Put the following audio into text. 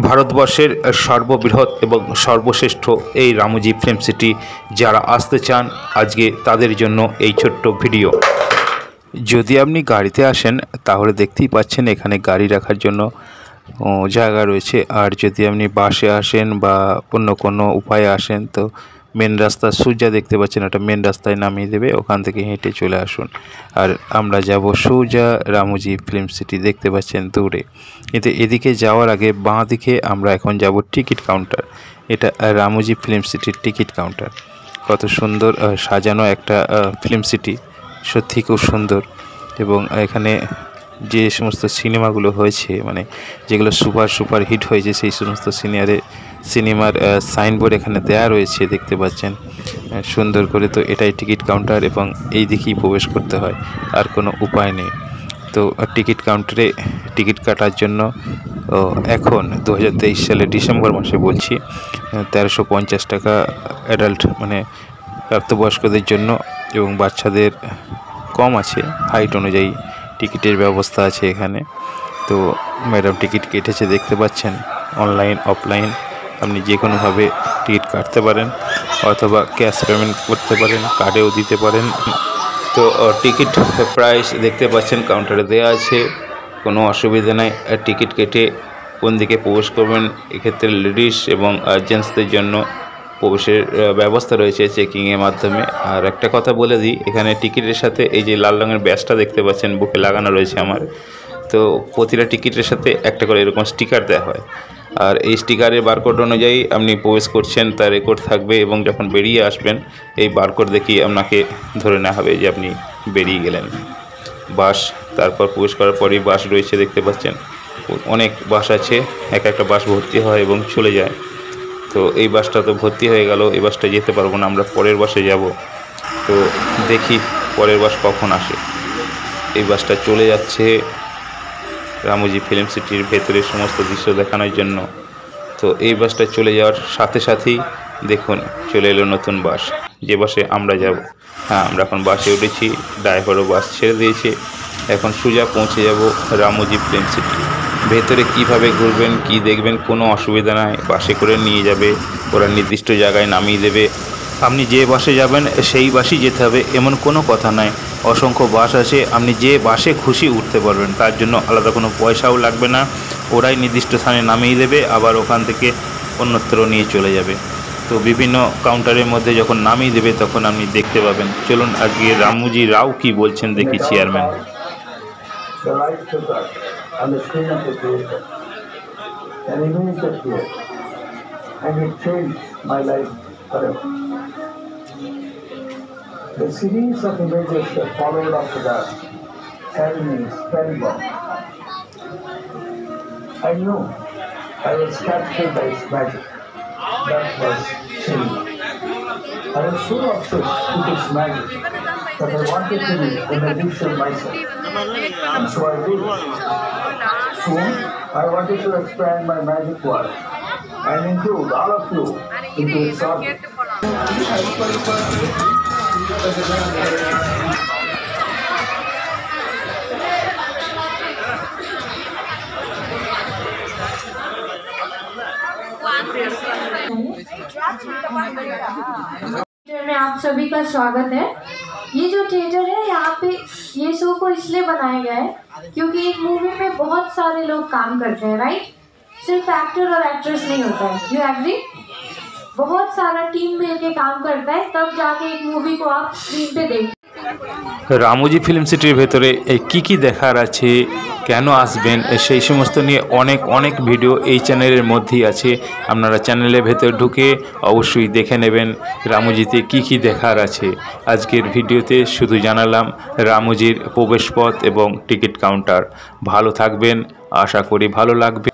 ভারতবর্ষের সর্ববৃহৎ এবং সর্বশ্রেষ্ঠ এই রামোজি ফিল্ম সিটি যারা আসতে চান আজকে তাদের জন্য এই ছোট্ট ভিডিও। যদি আপনি গাড়িতে আসেন তাহলে দেখতেই পাচ্ছেন এখানে গাড়ি রাখার জন্য জায়গা রয়েছে। আর যদি আপনি বাসে আসেন বা অন্য কোনো উপায়ে আসেন তো মেন রাস্তা সোজা দেখতে পাচ্ছেন, একটা মেন রাস্তায় নামিয়ে দেবে, ওখান থেকে হেঁটে চলে আসুন। আর আমরা যাব সোজা রামোজি ফিল্ম সিটি, দেখতে পাচ্ছেন দূরে। কিন্তু এদিকে যাওয়ার আগে বাঁ দিকে আমরা এখন যাব টিকিট কাউন্টার। এটা রামোজি ফিল্ম সিটির টিকিট কাউন্টার। কত সুন্দর সাজানো একটা ফিল্ম সিটি, সত্যি খুব সুন্দর। এবং এখানে যে সমস্ত সিনেমাগুলো হয়েছে, মানে যেগুলো সুপার হিট হয়েছে, সেই সমস্ত সিনেমার সাইনবোর্ড এখানে দেয়া রয়েছে, দেখতে পাচ্ছেন সুন্দর করে। তো এটাই টিকিট কাউন্টার এবং এই দিকেই প্রবেশ করতে হয়, আর কোনো উপায় নেই। তো টিকিট কাউন্টারে টিকিট কাটার জন্য এখন 2023 সালে ডিসেম্বর মাসে বলছি 1350 টাকা অ্যাডাল্ট, মানে প্রাপ্তবয়স্কদের জন্য, এবং বাচ্চাদের কম আছে হাইট অনুযায়ী টিকিটের ব্যবস্থা আছে এখানে। তো ম্যাডাম টিকিট কেটেছে, দেখতে পাচ্ছেন। অনলাইন অফলাইন আপনি যে কোনোভাবে টিকিট কাটতে পারেন, অথবা ক্যাশ পেমেন্ট করতে পারেন, কার্ডেও দিতে পারেন। তো টিকিট প্রাইস দেখতে পাচ্ছেন কাউন্টারে দেওয়া আছে, কোনো অসুবিধা নাই। টিকিট কেটে কোন দিকে প্রবেশ করবেন, এক্ষেত্রে লেডিস এবং জেন্টসদের জন্য প্রবেশের ব্যবস্থা রয়েছে চেকিংয়ের মাধ্যমে। আর একটা কথা বলে দিই, এখানে টিকিটের সাথে এই যে লাল রঙের ব্যাজটা দেখতে পাচ্ছেন বুকে লাগানো রয়েছে আমার, তো প্রতিটা টিকিটের সাথে একটা করে এরকম স্টিকার দেওয়া হয়। আর এই স্টিকারের বারকোড অনুযায়ী আপনি প্রবেশ করছেন তার রেকর্ড থাকবে, এবং যখন বেরিয়ে আসবেন এই বারকোড দেখিয়ে আপনাকে ধরে নেওয়া হবে যে আপনি বেরিয়ে গেলেন। বাস, তারপর প্রবেশ করার পরেই বাস রয়েছে, দেখতে পাচ্ছেন অনেক বাস আছে, একটা বাস ভর্তি হয় এবং চলে যায়। তো এই বাসটা তো ভর্তি হয়ে গেল, এই বাসটা যেতে পারবো না, আমরা পরের বাসে যাব। তো দেখি পরের বাস কখন আসে। এই বাসটা চলে যাচ্ছে রামোজি ফিল্ম সিটির ভেতরের সমস্ত দৃশ্য দেখানোর জন্য। তো এই বাসটা চলে যাওয়ার সাথে সাথেই দেখুন চলে এলো নতুন বাস, যে বাসে আমরা যাব। হ্যাঁ, আমরা এখন বাসে উঠেছি, ড্রাইভারও বাস ছেড়ে দিয়েছে। এখন সোজা পৌঁছে যাব রামোজি ফিল্ম সিটি। ভেতরে কিভাবে ঘুরবেন, কি দেখবেন, কোনো অসুবিধা নাই, বাসে করে নিয়ে যাবে, ওরা নির্দিষ্ট জায়গায় নামিয়ে দেবে। আপনি যে বাসে যাবেন সেই বাসেই যেতে হবে এমন কোনো কথা নাই। অসংখ্য বাস আছে, আপনি যে বাসে খুশি উঠতে পারবেন, তার জন্য আলাদা কোনো পয়সাও লাগবে না। ওরাই নির্দিষ্ট স্থানে নামিয়ে দেবে, আবার ওখান থেকে অন্যত্র নিয়ে চলে যাবে। তো বিভিন্ন কাউন্টারের মধ্যে যখন নামিয়ে দেবে তখন আপনি দেখতে পাবেন। চলুন আজকে রামোজি রাও কি বলছেন দেখি chairman. The light flicker on the screen of the creator. An image appeared, and it changed my life forever. The series of images that followed after that held me spellbound. I knew I was captured by its magic. That was chilling. I was so obsessed with its magic that I wanted to be a magician myself. And so I did. Soon, I wanted to expand my magic world and include all of you into its orbit. में आप सभी का स्वागत है। ये जो theatre है, यहाँ पे ये शो को इसलिए बनाया गया है क्योंकि एक मूवी में बहुत सारे लोग काम करते हैं, राइट? सिर्फ एक्टर और एक्ट्रेस नहीं होता है, यू एग्री? बहुत सारा टीम मिलके काम करता है, तब जाके एक मूवी को आप स्क्रीन पे देख। রামোজি ফিল্ম সিটির ভেতরে কি দেখার আছে, কেন আসবেন, সেই সমস্ত নিয়ে অনেক ভিডিও এই চ্যানেলের মধ্যেই আছে। আপনারা চ্যানেলের ভেতর ঢুকে অবশ্যই দেখে নেবেন রামোজিতে কি দেখার আছে। আজকের ভিডিওতে শুধু জানালাম রামোজির প্রবেশপথ এবং টিকিট কাউন্টার। ভালো থাকবেন, আশা করি ভালো লাগবে।